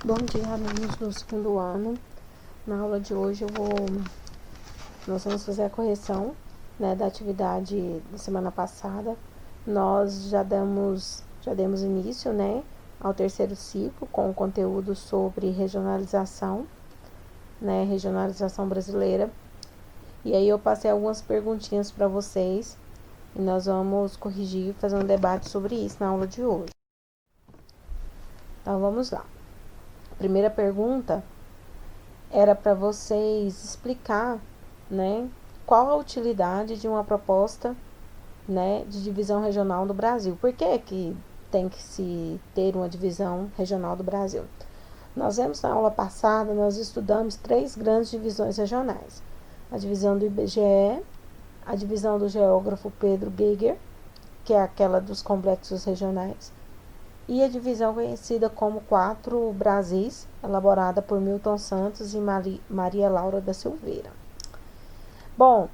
Bom dia, alunos do segundo ano. Na aula de hoje nós vamos fazer a correção, né, da atividade da semana passada. Nós já demos início, né, ao terceiro ciclo com o conteúdo sobre regionalização, né, regionalização brasileira. E aí eu passei algumas perguntinhas para vocês e nós vamos corrigir, fazer um debate sobre isso na aula de hoje. Então vamos lá. A primeira pergunta era para vocês explicar, né, qual a utilidade de uma proposta, né, de divisão regional do Brasil. Por que tem que se ter uma divisão regional do Brasil? Nós vemos na aula passada, nós estudamos 3 grandes divisões regionais. A divisão do IBGE, a divisão do geógrafo Pedro Geiger, que é aquela dos complexos regionais, e a divisão conhecida como 4 Brasis, elaborada por Milton Santos e Maria Laura da Silveira. Bom,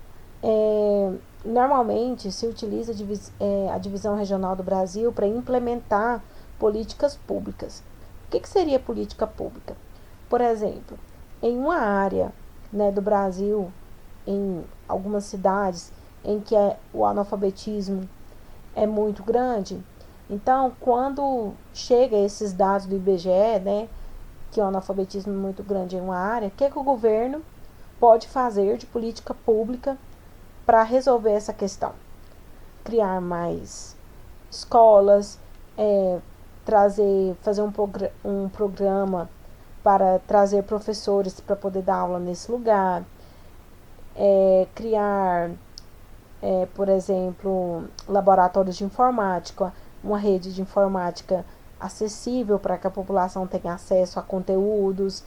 normalmente se utiliza a divisão regional do Brasil para implementar políticas públicas. O que seria política pública? Por exemplo, em uma área, né, do Brasil, em algumas cidades em que o analfabetismo é muito grande, então, quando chega esses dados do IBGE, né, que o analfabetismo é muito grande em uma área, o que o governo pode fazer de política pública para resolver essa questão? Criar mais escolas, fazer um programa para trazer professores para poder dar aula nesse lugar, criar, por exemplo, laboratórios de informática, uma rede de informática acessível para que a população tenha acesso a conteúdos,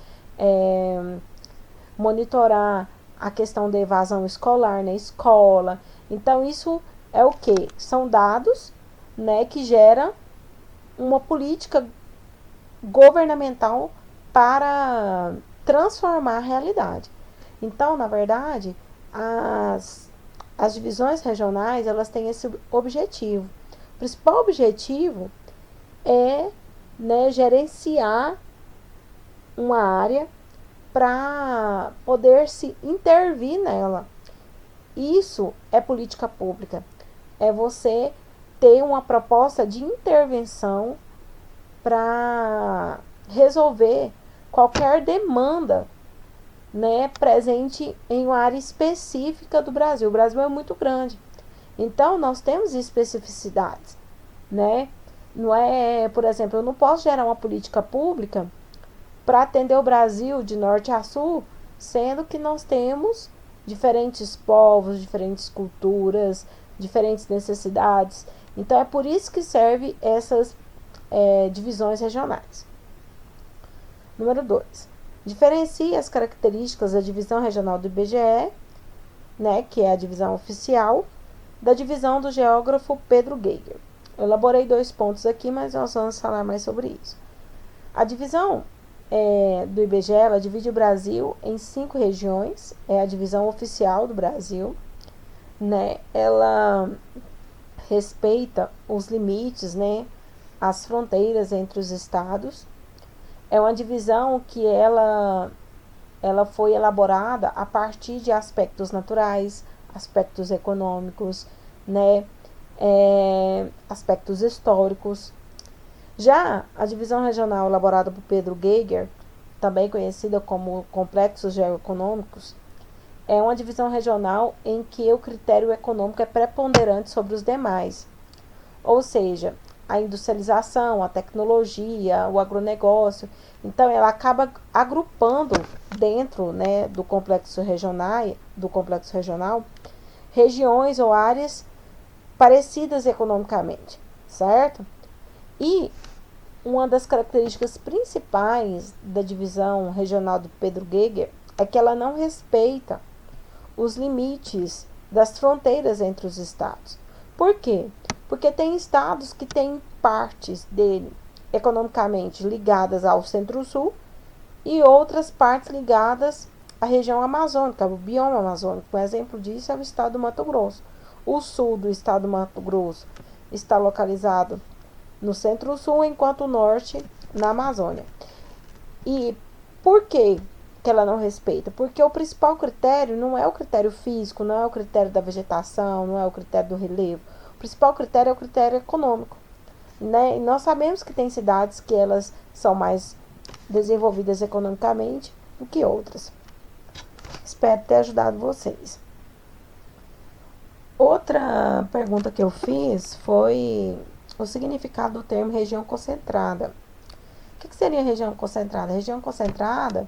monitorar a questão da evasão escolar na escola. Então, isso é o que? São dados, né, que geram uma política governamental para transformar a realidade. Então, na verdade, as divisões regionais, elas têm esse objetivo. O principal objetivo é, né, gerenciar uma área para poder se intervir nela. Isso é política pública. É você ter uma proposta de intervenção para resolver qualquer demanda, né, presente em uma área específica do Brasil. O Brasil é muito grande. Então, nós temos especificidades, né? Não é, por exemplo, eu não posso gerar uma política pública para atender o Brasil de norte a sul, sendo que nós temos diferentes povos, diferentes culturas, diferentes necessidades. Então, é por isso que serve essas divisões regionais. Número 2. Diferencie as características da divisão regional do IBGE, né, que é a divisão oficial, da divisão do geógrafo Pedro Geiger. Eu elaborei 2 pontos aqui, mas nós vamos falar mais sobre isso. A divisão do IBGE, ela divide o Brasil em 5 regiões, é a divisão oficial do Brasil, né? Ela respeita os limites, né, as fronteiras entre os estados. É uma divisão que ela foi elaborada a partir de aspectos naturais, aspectos econômicos, né, aspectos históricos. Já a divisão regional elaborada por Pedro Geiger, também conhecida como complexos geoeconômicos, é uma divisão regional em que o critério econômico é preponderante sobre os demais. Ou seja, a industrialização, a tecnologia, o agronegócio. Então, ela acaba agrupando dentro, né, do complexo regional, regiões ou áreas parecidas economicamente, certo? E uma das características principais da divisão regional do Pedro Geiger é que ela não respeita os limites das fronteiras entre os estados. Por quê? Porque tem estados que têm partes dele economicamente ligadas ao Centro-Sul e outras partes ligadas à região amazônica, ao bioma amazônico. Um exemplo disso é o estado do Mato Grosso. O sul do estado do Mato Grosso está localizado no Centro-Sul, enquanto o norte na Amazônia. E por que ela não respeita? Porque o principal critério não é o critério físico, não é o critério da vegetação, não é o critério do relevo. O principal critério é o critério econômico, né? E nós sabemos que tem cidades que elas são mais desenvolvidas economicamente do que outras. Espero ter ajudado vocês. Outra pergunta que eu fiz foi o significado do termo região concentrada. O que seria região concentrada? Região concentrada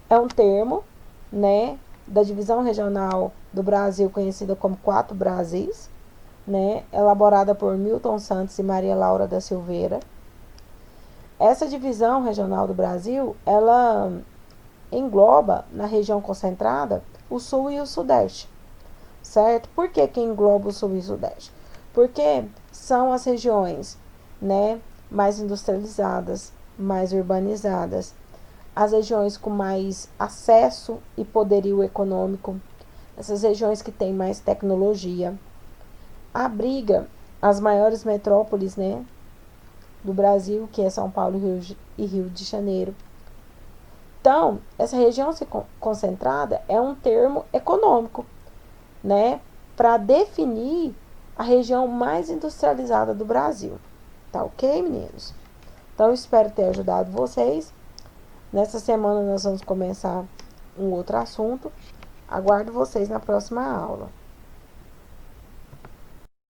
é um termo, né, da divisão regional do Brasil, conhecida como Quatro Brasis, né, elaborada por Milton Santos e Maria Laura da Silveira. Essa divisão regional do Brasil, ela engloba na região concentrada o sul e o sudeste, certo? Por que engloba o sul e o sudeste? Porque são as regiões, né, mais industrializadas, mais urbanizadas, as regiões com mais acesso e poderio econômico, essas regiões que têm mais tecnologia, abriga as maiores metrópoles, né, do Brasil, que é São Paulo e Rio de Janeiro. Então, essa região concentrada é um termo econômico, né, para definir a região mais industrializada do Brasil. Tá ok, meninos? Então, espero ter ajudado vocês. Nessa semana nós vamos começar um outro assunto. Aguardo vocês na próxima aula.